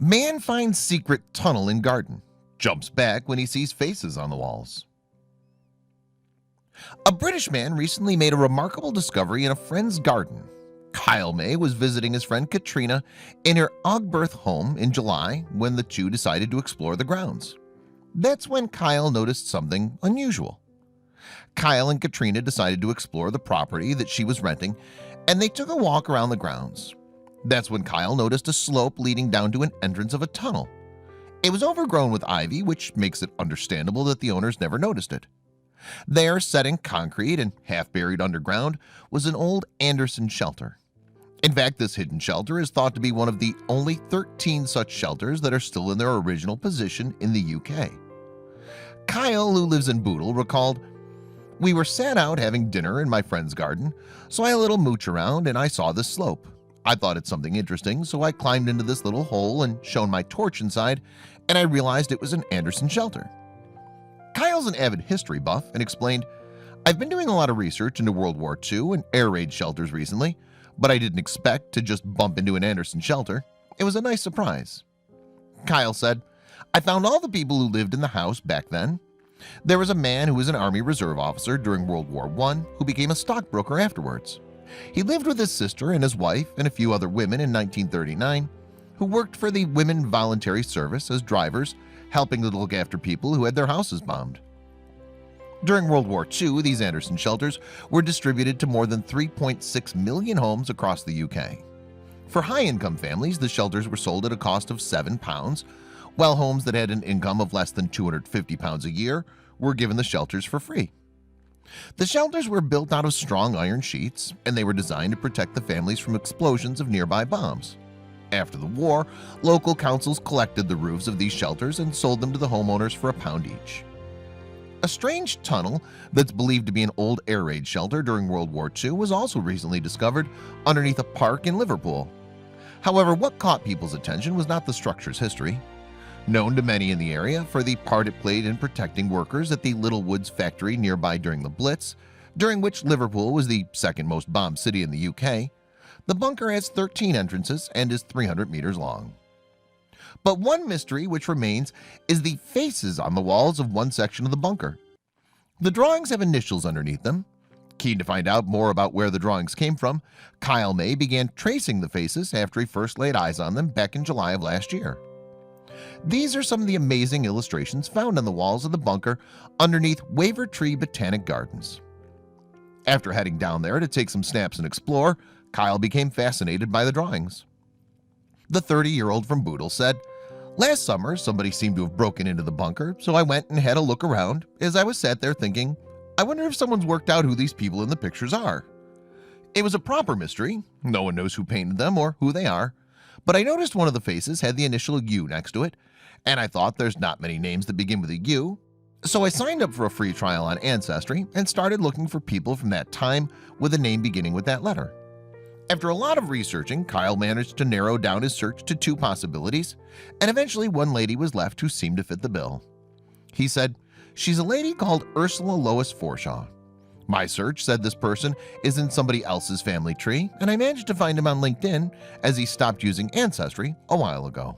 Man finds secret tunnel in garden. Jumps back when he sees faces on the walls. A British man recently made a remarkable discovery in a friend's garden. Kyle May was visiting his friend Katrina in her Augberth home in July when the two decided to explore the grounds. That's when Kyle noticed something unusual. Kyle and Katrina decided to explore the property that she was renting, and they took a walk around the grounds. That's when Kyle noticed a slope leading down to an entrance of a tunnel. It was overgrown with ivy, which makes it understandable that the owners never noticed it. There, set in concrete and half buried underground, was an old Anderson shelter. In fact, this hidden shelter is thought to be one of the only 13 such shelters that are still in their original position in the UK. Kyle, who lives in Bootle, recalled, "We were sat out having dinner in my friend's garden, so I had a little mooch around and I saw this slope. I thought it's something interesting, so I climbed into this little hole and shone my torch inside, and I realized it was an Anderson shelter." Kyle's an avid history buff and explained, "I've been doing a lot of research into World War II and air raid shelters recently, but I didn't expect to just bump into an Anderson shelter. It was a nice surprise." Kyle said, "I found all the people who lived in the house back then. There was a man who was an Army Reserve officer during World War I who became a stockbroker afterwards. He lived with his sister and his wife and a few other women in 1939 who worked for the Women Voluntary Service as drivers, helping to look after people who had their houses bombed. During World War II, these Anderson shelters were distributed to more than 3.6 million homes across the UK. For high-income families, the shelters were sold at a cost of £7, while homes that had an income of less than £250 a year were given the shelters for free. The shelters were built out of strong iron sheets, and they were designed to protect the families from explosions of nearby bombs. After the war, local councils collected the roofs of these shelters and sold them to the homeowners for £1 each. A strange tunnel that's believed to be an old air raid shelter during World War II was also recently discovered underneath a park in Liverpool. However, what caught people's attention was not the structure's history. Known to many in the area for the part it played in protecting workers at the Little Woods factory nearby during the Blitz, during which Liverpool was the second most bombed city in the UK, the bunker has 13 entrances and is 300 meters long. But one mystery which remains is the faces on the walls of one section of the bunker. The drawings have initials underneath them. Keen to find out more about where the drawings came from, Kyle May began tracing the faces after he first laid eyes on them back in July of last year. These are some of the amazing illustrations found on the walls of the bunker underneath Wavertree Botanic Gardens. After heading down there to take some snaps and explore, Kyle became fascinated by the drawings. The 30-year-old from Bootle said, "Last summer, somebody seemed to have broken into the bunker, so I went and had a look around as I was sat there thinking, I wonder if someone's worked out who these people in the pictures are. It was a proper mystery. No one knows who painted them or who they are. But I noticed one of the faces had the initial U next to it, and I thought there's not many names that begin with a U. So I signed up for a free trial on Ancestry and started looking for people from that time with a name beginning with that letter. After a lot of researching, Kyle managed to narrow down his search to 2 possibilities, and eventually one lady was left who seemed to fit the bill. He said, "She's a lady called Ursula Lois Forshaw. My search said this person is in somebody else's family tree, and I managed to find him on LinkedIn as he stopped using Ancestry a while ago."